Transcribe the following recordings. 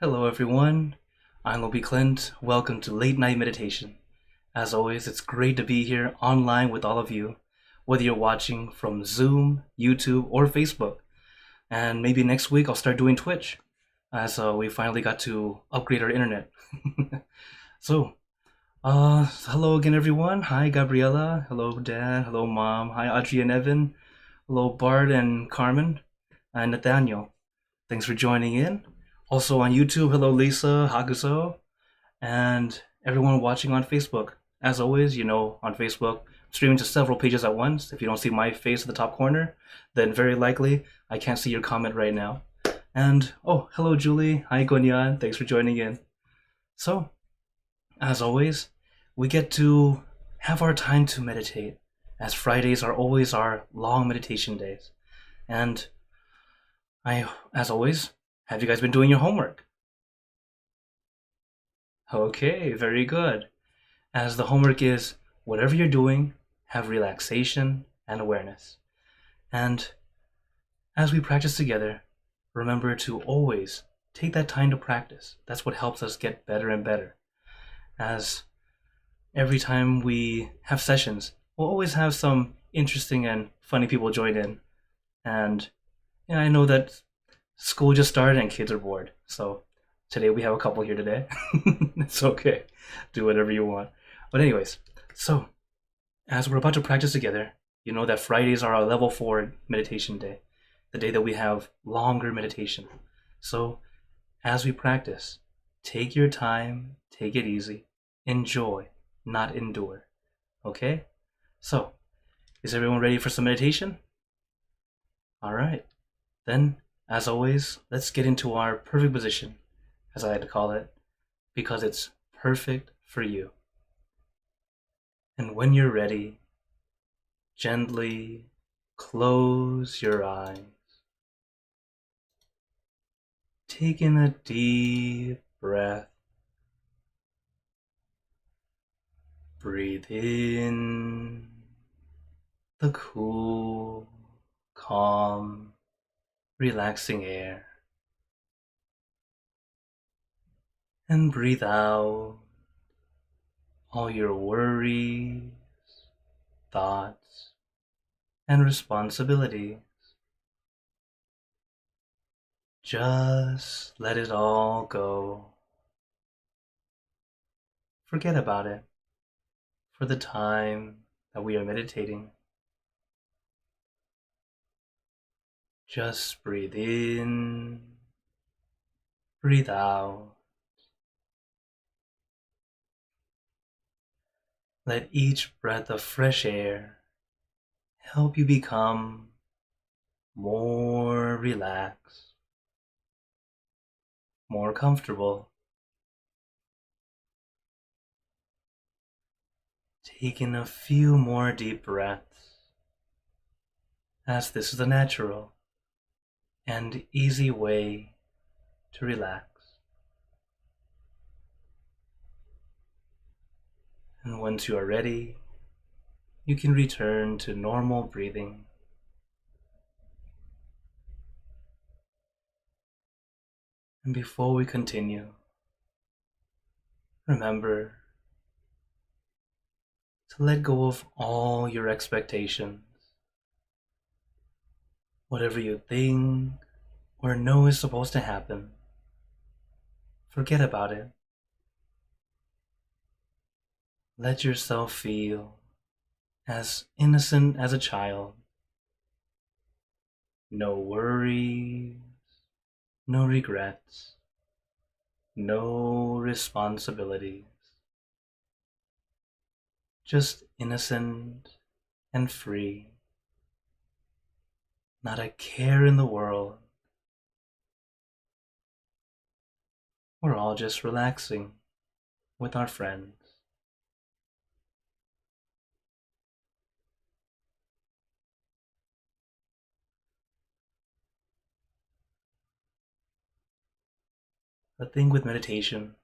Hello, everyone. I'm Lobie Clint. Welcome to Late Night Meditation. As always, it's great to be here online with all of you, whether you're watching from Zoom, YouTube, or Facebook. And maybe next week I'll start doing Twitch, as we finally got to upgrade our internet. Hello again, everyone. Hi, Gabriella. Hello, Dad. Hello, Mom. Hi, Audrey and Evan. Hello, Bart and Carmen. And Nathaniel. Thanks for joining in. Also on YouTube, hello Lisa, Hakuso, and everyone watching on Facebook. As always, on Facebook, I'm streaming to several pages at once. If you don't see my face at the top corner, then very likely I can't see your comment right now. And, hello Julie, hi Gonyan, thanks for joining in. So, as always, we get to have our time to meditate, as Fridays are always our long meditation days. And as always, have you guys been doing your homework? Okay, very good. As the homework is, whatever you're doing, have relaxation and awareness. And as we practice together, remember to always take that time to practice. That's what helps us get better and better. As every time we have sessions, we'll always have some interesting and funny people join in. And I know that school just started and kids are bored, so today we have a couple here today. It's okay. Do whatever you want. But anyways, so as we're about to practice together, you know that Fridays are our level 4 meditation day, the day that we have longer meditation. So as we practice, take your time, take it easy, enjoy, not endure. Okay? So, is everyone ready for some meditation? All right. Then, as always, let's get into our perfect position, as I like to call it, because it's perfect for you. And when you're ready, gently close your eyes. Take in a deep breath. Breathe in the cool, calm, relaxing air. And breathe out all your worries, thoughts, and responsibilities. Just let it all go. Forget about it for the time that we are meditating. Just breathe in, breathe out. Let each breath of fresh air help you become more relaxed, more comfortable. Take in a few more deep breaths, as this is a natural and easy way to relax. And once you are ready, you can return to normal breathing. And before we continue, remember to let go of all your expectations. Whatever you think or know is supposed to happen, forget about it. Let yourself feel as innocent as a child. No worries, no regrets, no responsibilities. Just innocent and free. Not a care in the world. We're all just relaxing with our friends. The thing with meditation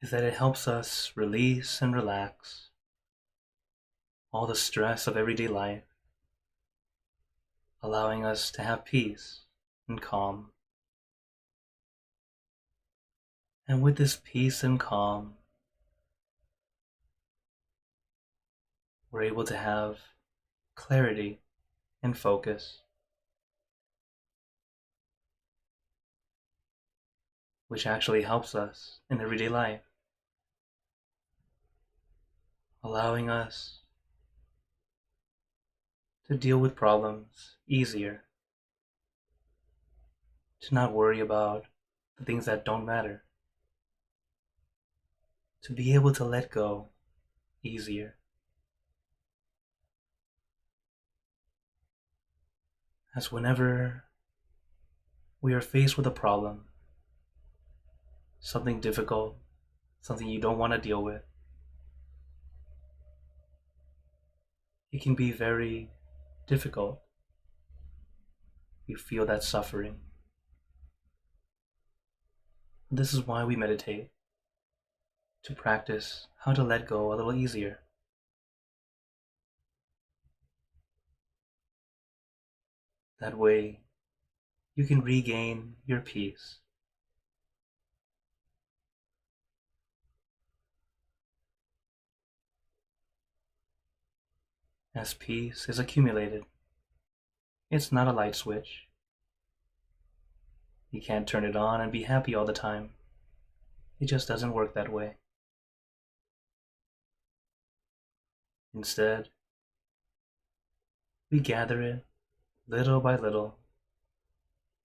is that it helps us release and relax all the stress of everyday life, allowing us to have peace and calm. And with this peace and calm, we're able to have clarity and focus, which actually helps us in everyday life, allowing us to deal with problems easier, to not worry about the things that don't matter, to be able to let go easier. As whenever we are faced with a problem, something difficult, something you don't want to deal with, it can be very difficult. You feel that suffering. This is why we meditate, to practice how to let go a little easier. That way, you can regain your peace. As peace is accumulated, it's not a light switch. You can't turn it on and be happy all the time. It just doesn't work that way. Instead, we gather it little by little,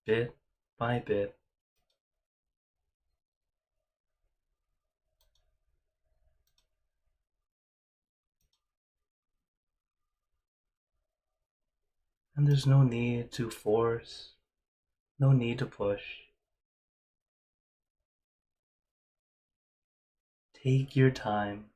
bit by bit. And there's no need to force, no need to push. Take your time.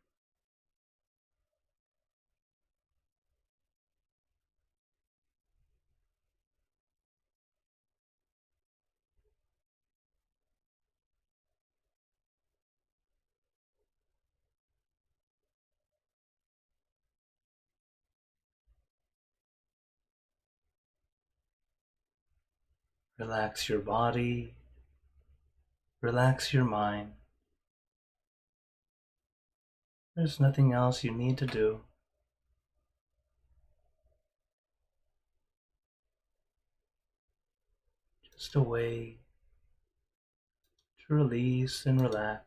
Relax your body, relax your mind. There's nothing else you need to do. Just a way to release and relax.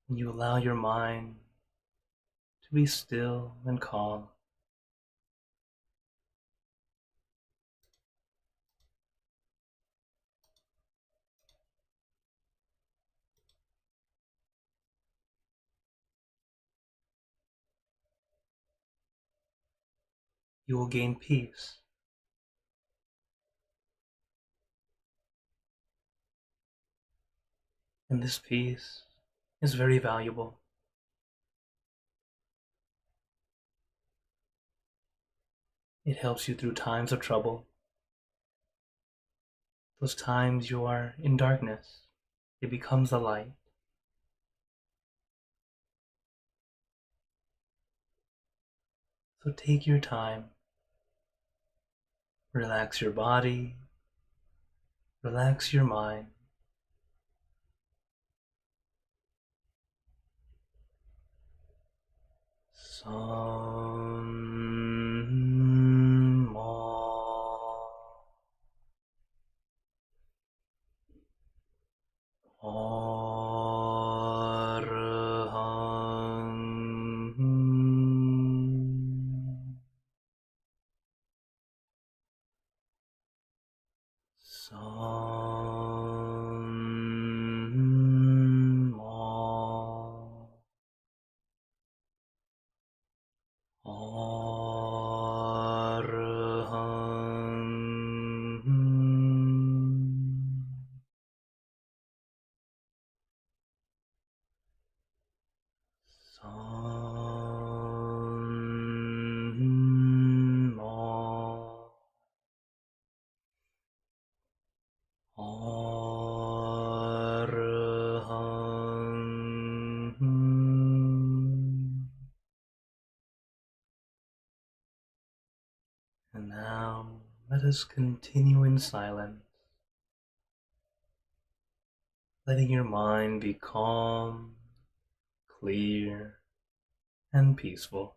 And you allow your mind to be still and calm. You will gain peace. And this peace is very valuable. It helps you through times of trouble. Those times you are in darkness, it becomes a light. So take your time. Relax your body. Relax your mind. Sam Ma Arhang Sam Ma let us continue in silence, letting your mind be calm, clear, and peaceful.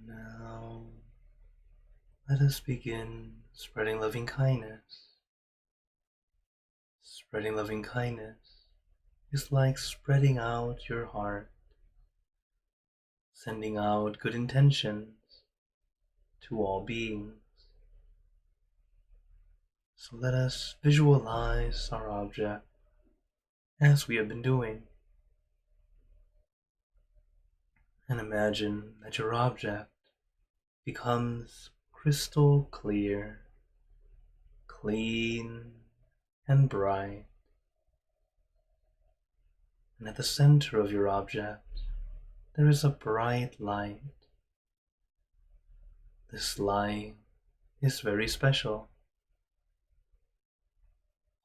Now, let us begin spreading loving kindness. Spreading loving kindness is like spreading out your heart, sending out good intentions to all beings. So let us visualize our object as we have been doing, and imagine that your object becomes crystal clear, clean, and bright. And at the center of your object, there is a bright light. This light is very special.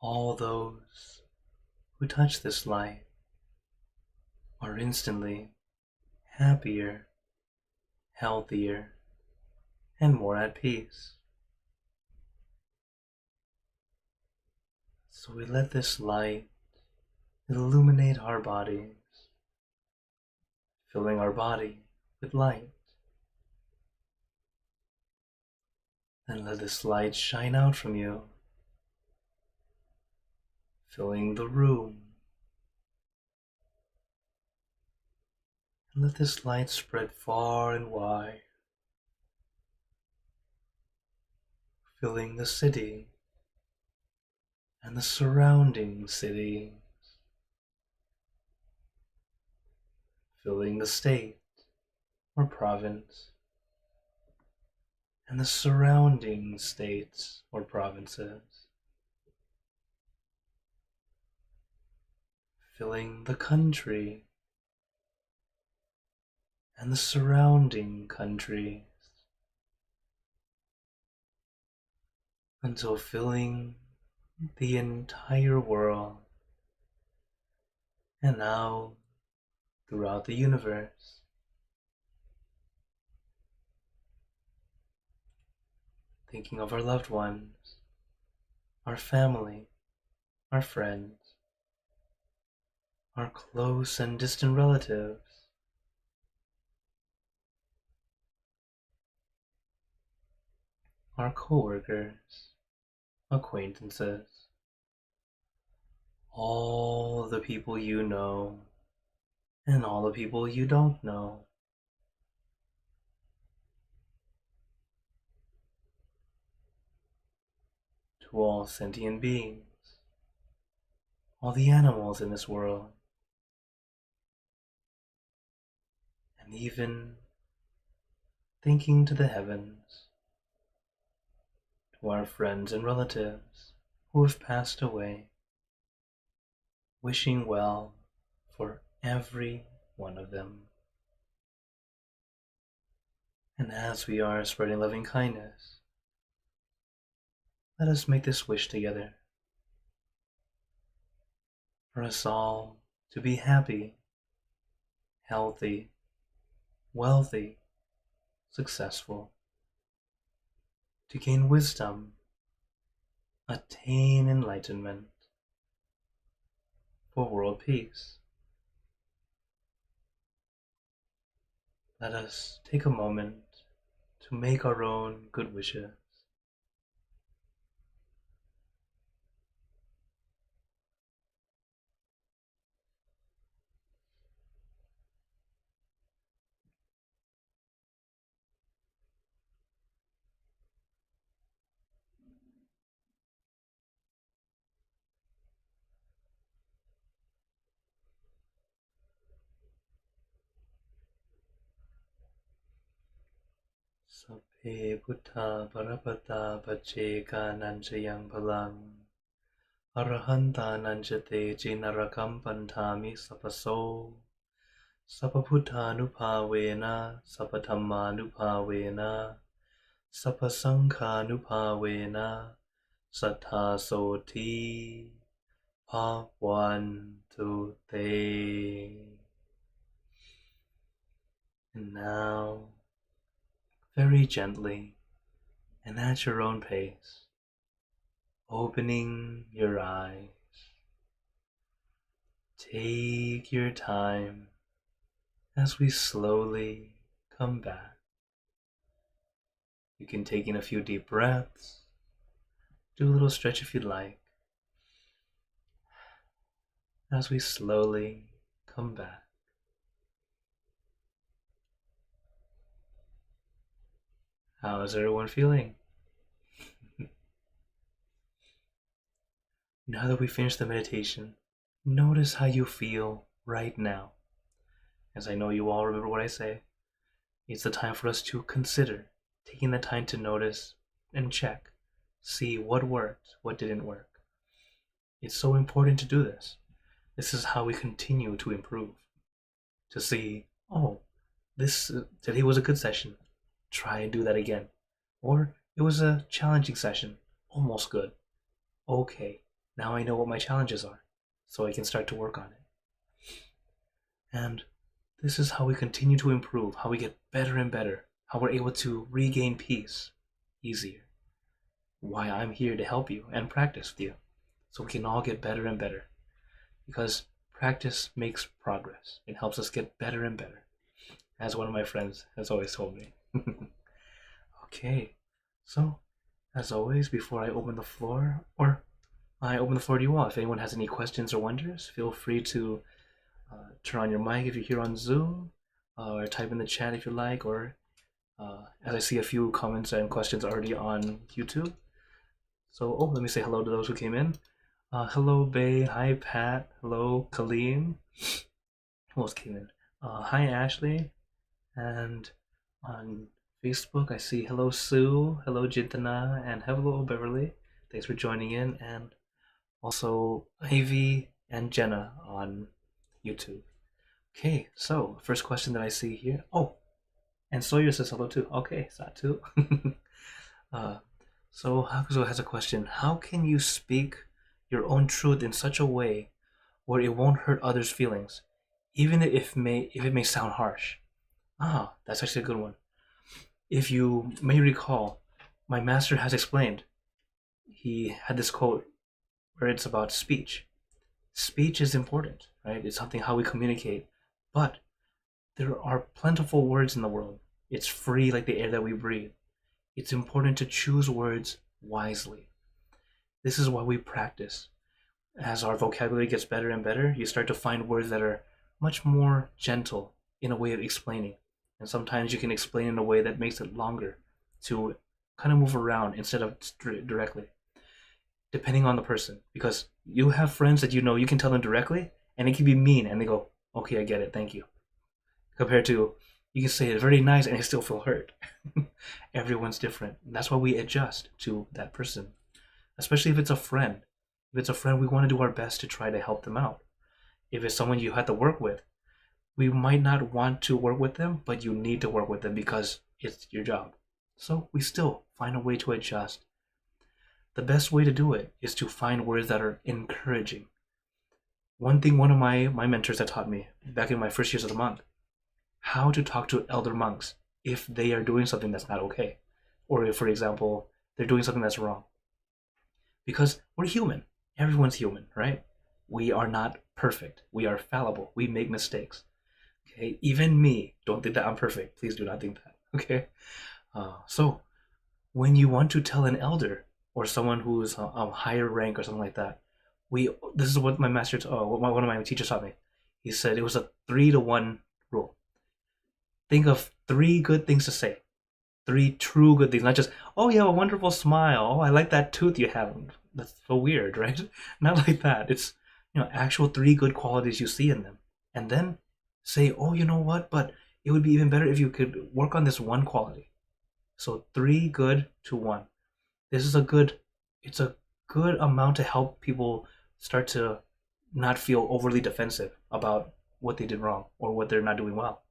All those who touch this light are instantly happier, healthier, and more at peace. So we let this light illuminate our bodies, filling our body with light. Then let this light shine out from you, filling the room. And let this light spread far and wide, filling the city and the surrounding cities, filling the state or province and the surrounding states or provinces, filling the country and the surrounding countries, until filling the entire world, and now throughout the universe. Thinking of our loved ones, our family, our friends, our close and distant relatives, our co-workers, acquaintances, all the people you know and all the people you don't know. To all sentient beings, all the animals in this world, and even thinking to the heavens, to our friends and relatives who have passed away, wishing well for every one of them. And as we are spreading loving kindness, let us make this wish together, for us all to be happy, healthy, wealthy, successful, to gain wisdom, attain enlightenment, for world peace. Let us take a moment to make our own good wishes. Sapphe Buddha Parapata Pacheka Nanchayang Palang Arahanta Nanchate Jinarakam Pantami Sapaso Sapaputta Nupavena Sapathamma Nupavena Sapasangha Nupavena Sattha Soti Bhavantu Te. And now, very gently and at your own pace, opening your eyes. Take your time as we slowly come back. You can take in a few deep breaths. Do a little stretch if you'd like. As we slowly come back. How is everyone feeling? Now that we finished the meditation, notice how you feel right now. As I know you all remember what I say, it's the time for us to consider, taking the time to notice and check, see what worked, what didn't work. It's so important to do this. This is how we continue to improve. To see, oh, this today was a good session. Try and do that again. Or it was a challenging session. Almost good. Okay, now I know what my challenges are, so I can start to work on it. And this is how we continue to improve, how we get better and better, how we're able to regain peace easier. Why I'm here to help you and practice with you, so we can all get better and better. Because practice makes progress. It helps us get better and better, as one of my friends has always told me. Okay, so as always, before I open the floor, or I open the floor to you all, if anyone has any questions or wonders, feel free to turn on your mic if you're here on Zoom, or type in the chat if you like, or as I see a few comments and questions already on YouTube. So, let me say hello to those who came in. Hello, Bay. Hi, Pat. Hello, Kaleem. Who else came in? Hi, Ashley. And on Facebook, I see hello, Sue. Hello, Jitana. And hello, Beverly. Thanks for joining in. And also, Ivy and Jenna on YouTube. Okay, so first question that I see here. Oh, and Sawyer says hello too. Okay, Satu. So Hakuzo has a question. How can you speak your own truth in such a way where it won't hurt others' feelings, even if it may sound harsh? That's actually a good one. If you may recall, my master has explained. He had this quote where it's about speech. Speech is important, right? It's something how we communicate. But there are plentiful words in the world. It's free like the air that we breathe. It's important to choose words wisely. This is why we practice. As our vocabulary gets better and better, you start to find words that are much more gentle in a way of explaining. And sometimes you can explain in a way that makes it longer to kind of move around instead of directly, depending on the person. Because you have friends that you know you can tell them directly, and it can be mean, and they go, okay, I get it, thank you. Compared to, you can say it very nice and they still feel hurt. Everyone's different. That's why we adjust to that person. Especially if it's a friend. If it's a friend, we want to do our best to try to help them out. If it's someone you have to work with, we might not want to work with them, but you need to work with them because it's your job. So we still find a way to adjust. The best way to do it is to find words that are encouraging. One thing one of my mentors had taught me back in my first years as a monk, how to talk to elder monks if they are doing something that's not okay. Or if, for example, they're doing something that's wrong. Because we're human. Everyone's human, right? We are not perfect. We are fallible. We make mistakes. Okay? Even me. Don't think that I'm perfect. Please do not think that. Okay? So, when you want to tell an elder or someone who's a higher rank or something like that, this is what my master, one of my teachers taught me. He said it was a 3-to-1 rule. Think of 3 good things to say. 3 true good things, not just, oh, you have a wonderful smile. Oh, I like that tooth you have. That's so weird, right? Not like that. It's, actual 3 good qualities you see in them. And then say, oh, you know what? But it would be even better if you could work on this one quality. So 3 good to 1. This is it's a good amount to help people start to not feel overly defensive about what they did wrong or what they're not doing well.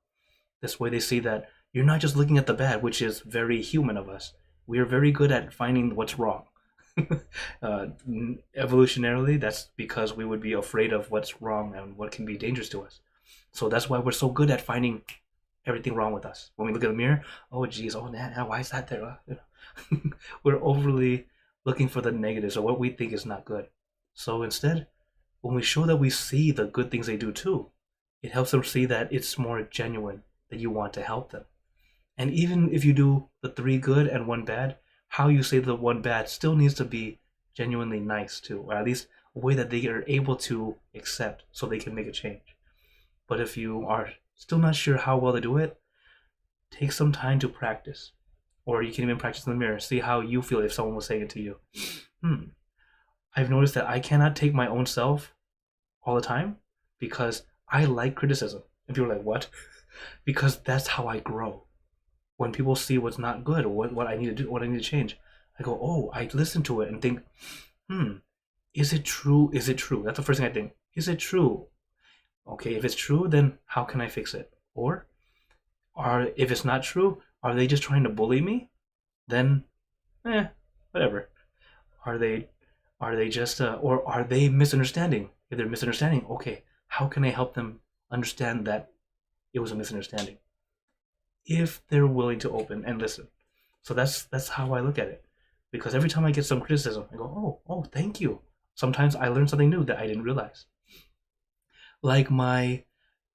This way they see that you're not just looking at the bad, which is very human of us. We are very good at finding what's wrong. Evolutionarily, that's because we would be afraid of what's wrong and what can be dangerous to us. So that's why we're so good at finding everything wrong with us. When we look in the mirror, oh geez, why is that there? We're overly looking for the negatives or what we think is not good. So instead, when we show that we see the good things they do too, it helps them see that it's more genuine, that you want to help them. And even if you do the 3 good and 1 bad, how you say the 1 bad still needs to be genuinely nice too, or at least a way that they are able to accept so they can make a change. But if you are still not sure how well to do it, take some time to practice. Or you can even practice in the mirror. See how you feel if someone was saying it to you. I've noticed that I cannot take my own self all the time because I like criticism. And people are like, what? Because that's how I grow. When people see what's not good or what I need to do, what I need to change, I go, oh, I listen to it and think, is it true? Is it true? That's the first thing I think. Is it true? Okay, if it's true, then how can I fix it? Or if it's not true, are they just trying to bully me? Then, whatever. Are they just or are they misunderstanding? If they're misunderstanding, okay, how can I help them understand that it was a misunderstanding? If they're willing to open and listen. So that's how I look at it. Because every time I get some criticism, I go, oh, thank you. Sometimes I learn something new that I didn't realize. Like my,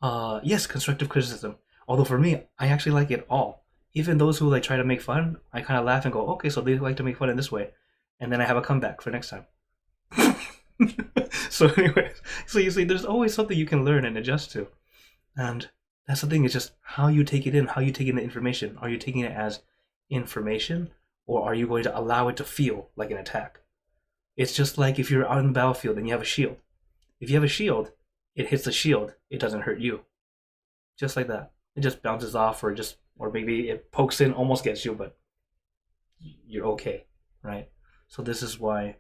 constructive criticism. Although for me, I actually like it all. Even those who like try to make fun, I kind of laugh and go, okay, so they like to make fun in this way. And then I have a comeback for next time. So anyways, so you see, there's always something you can learn and adjust to. And that's the thing, it's just how you take it in, how you take in the information. Are you taking it as information, or are you going to allow it to feel like an attack? It's just like if you're out on the battlefield and you have a shield. If you have a shield, it hits the shield, it doesn't hurt you. Just like that. It just bounces off, or maybe it pokes in, almost gets you, but you're okay, right? So this is why,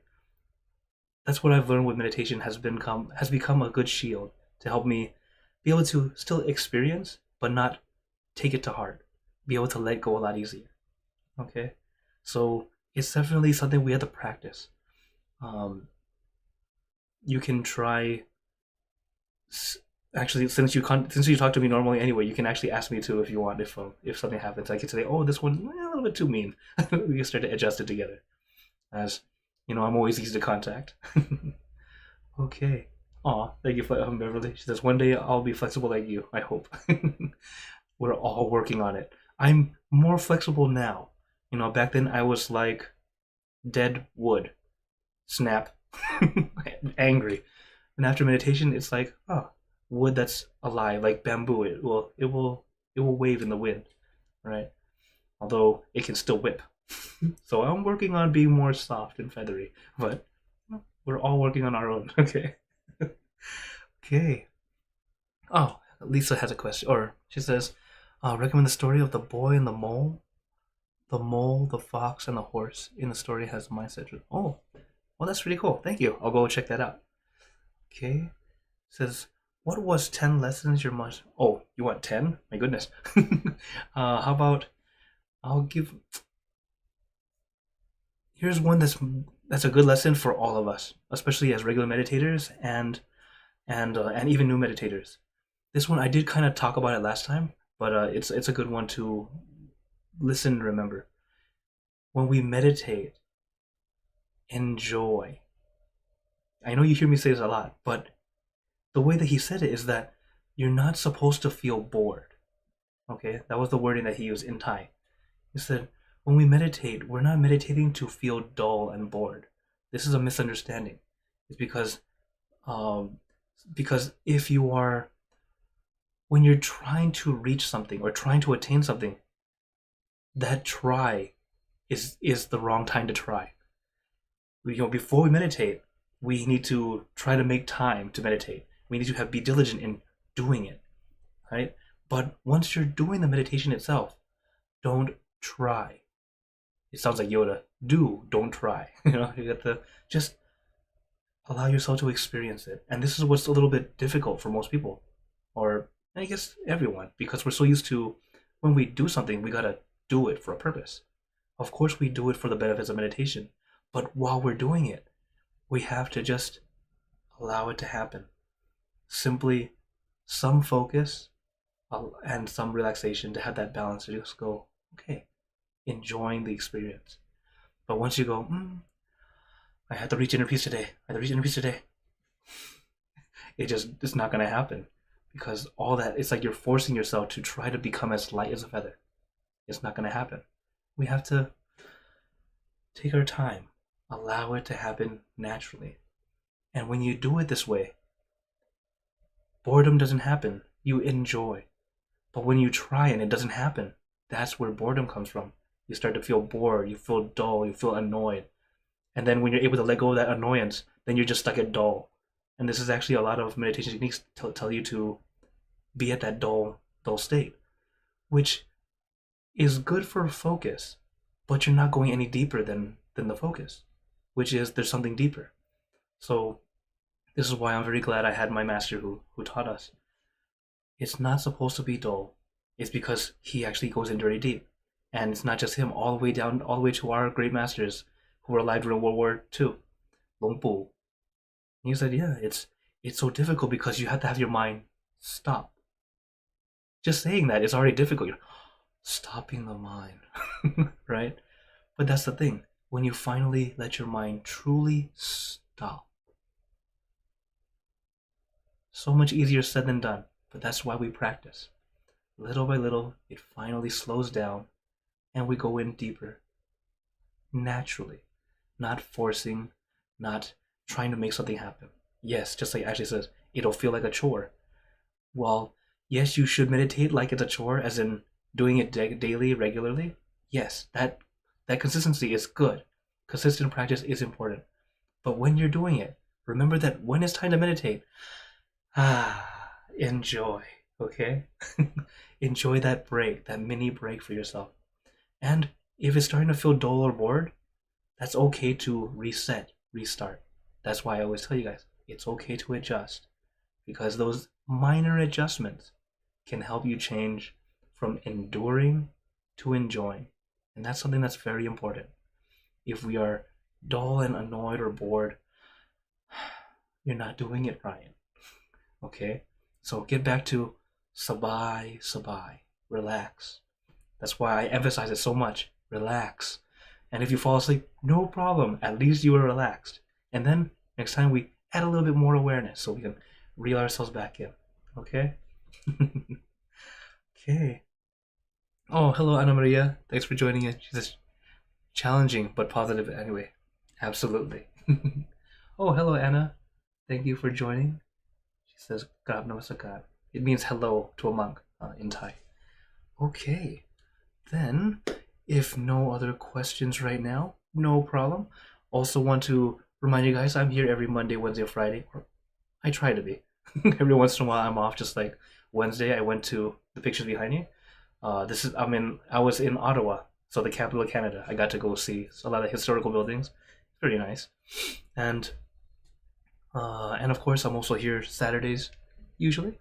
that's what I've learned with meditation has become a good shield to help me be able to still experience, but not take it to heart. Be able to let go a lot easier. Okay? So it's definitely something we have to practice. You can try. Actually, since you talk to me normally anyway, you can actually ask me too if you want. If something happens, I can say, "Oh, this one a little bit too mean." We can start to adjust it together. As you know, I'm always easy to contact. Okay. Aw, thank you, Beverly. She says, one day I'll be flexible like you, I hope. We're all working on it. I'm more flexible now. You know, back then I was like dead wood. Snap. Angry. And after meditation, it's like, wood that's alive, like bamboo. It will wave in the wind, right? Although it can still whip. So I'm working on being more soft and feathery, but we're all working on our own. Okay. Okay. Oh, Lisa has a question, or she says, recommend the story of the boy and the mole. The mole, the fox, and the horse in the story has mindset. Oh, well, that's pretty cool. Thank you. I'll go check that out. Okay. Says, what was 10 lessons you must... Oh, you want 10? My goodness. How about... I'll give... Here's one that's a good lesson for all of us, especially as regular meditators and even new meditators. This one, I did kind of talk about it last time, but it's a good one to listen and remember. When we meditate, enjoy. I know you hear me say this a lot, but the way that he said it is that you're not supposed to feel bored. Okay, that was the wording that he used in Thai. He said, when we meditate, we're not meditating to feel dull and bored. This is a misunderstanding. It's because if you are, when you're trying to reach something or trying to attain something, that try is the wrong time to try. You know, before we meditate, we need to try to make time to meditate. We need to be diligent in doing it, right? But once you're doing the meditation itself, don't try. It sounds like Yoda. Don't try. You know, you got to just allow yourself to experience it. And this is what's a little bit difficult for most people, or I guess everyone, because we're so used to when we do something, we gotta do it for a purpose. Of course, we do it for the benefits of meditation, but while we're doing it, we have to just allow it to happen. Simply some focus and some relaxation to have that balance to just go, okay, enjoying the experience. But once you go, I have to reach inner peace today. It's not going to happen, because all that, it's like you're forcing yourself to try to become as light as a feather. It's not going to happen. We have to take our time, allow it to happen naturally. And when you do it this way, boredom doesn't happen. You enjoy. But when you try and it doesn't happen, that's where boredom comes from. You start to feel bored, you feel dull, you feel annoyed. And then when you're able to let go of that annoyance, then you're just stuck at dull. And this is actually a lot of meditation techniques tell you to be at that dull state, which is good for focus, but you're not going any deeper than the focus, which is there's something deeper. So this is why I'm very glad I had my master who taught us. It's not supposed to be dull. It's because he actually goes in very deep. And it's not just him, all the way down, all the way to our great masters who were alive during World War II, Long Bu. He said, yeah, it's so difficult because you have to have your mind stop. Just saying that is already difficult. You're stopping the mind, right? But that's the thing. When you finally let your mind truly stop, so much easier said than done. But that's why we practice. Little by little, it finally slows down and we go in deeper. Naturally. Not forcing, not trying to make something happen. Yes, just like Ashley says, it'll feel like a chore. Well, yes, you should meditate like it's a chore, as in doing it daily, regularly. Yes, that consistency is good. Consistent practice is important. But when you're doing it, remember that when it's time to meditate, enjoy, okay? Enjoy that break, that mini break for yourself. And if it's starting to feel dull or bored, that's okay to reset, restart. That's why I always tell you guys, it's okay to adjust, because those minor adjustments can help you change from enduring to enjoying. And that's something that's very important. If we are dull and annoyed or bored, you're not doing it right. Okay? So get back to sabai, relax. That's why I emphasize it so much. Relax. And if you fall asleep, no problem. At least you are relaxed. And then next time we add a little bit more awareness so we can reel ourselves back in. Okay? Okay. Oh, hello, Ana Maria. Thanks for joining in. She says, challenging but positive anyway. Absolutely. Oh, hello, Anna. Thank you for joining. She says, Grab Namaskar. It means hello to a monk in Thai. Okay. Then, if no other questions right now, no problem. Also want to remind you guys, I'm here every Monday, Wednesday, Friday. Or I try to be. Every once in a while I'm off, just like Wednesday I went to the pictures behind you. I was in Ottawa, so the capital of Canada. I got to go see a lot of historical buildings. It's very nice. And of course I'm also here Saturdays, usually,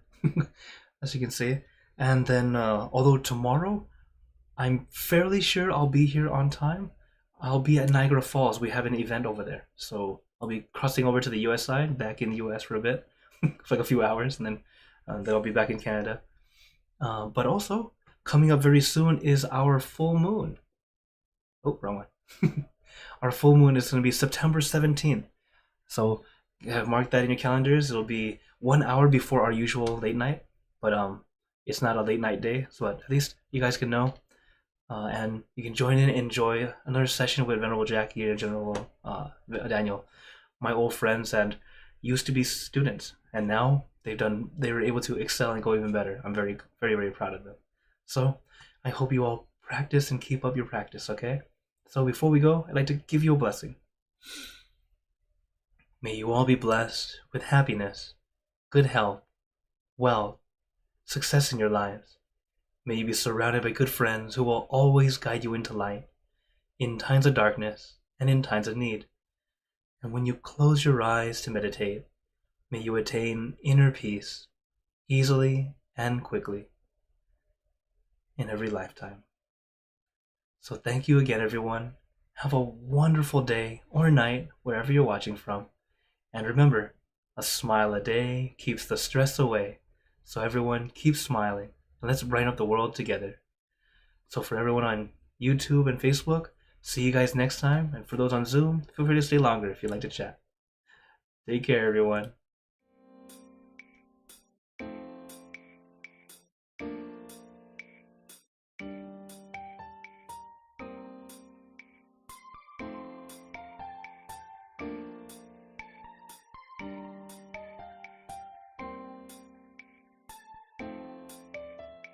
as you can see. And then although tomorrow I'm fairly sure I'll be here on time, I'll be at Niagara Falls. We have an event over there. So I'll be crossing over to the US side, back in the US for a bit, for like a few hours, and then I'll be back in Canada. But also, coming up very soon is our full moon. Oh, wrong one. Our full moon is going to be September 17th. So mark that in your calendars. It'll be 1 hour before our usual late night. But it's not a late night day, so at least you guys can know. And you can join in and enjoy another session with Venerable Jackie and General Daniel, my old friends and used to be students, and now they were able to excel and go even better. I'm very, very, very proud of them. So I hope you all practice and keep up your practice, okay? So before we go, I'd like to give you a blessing. May you all be blessed with happiness, good health, wealth, success in your lives. May you be surrounded by good friends who will always guide you into light, in times of darkness and in times of need. And when you close your eyes to meditate, may you attain inner peace, easily and quickly, in every lifetime. So thank you again, everyone. Have a wonderful day or night, wherever you're watching from. And remember, a smile a day keeps the stress away. So everyone, keep smiling. Let's brighten up the world together. So for everyone on YouTube and Facebook, see you guys next time. And for those on Zoom, feel free to stay longer if you'd like to chat. Take care, everyone.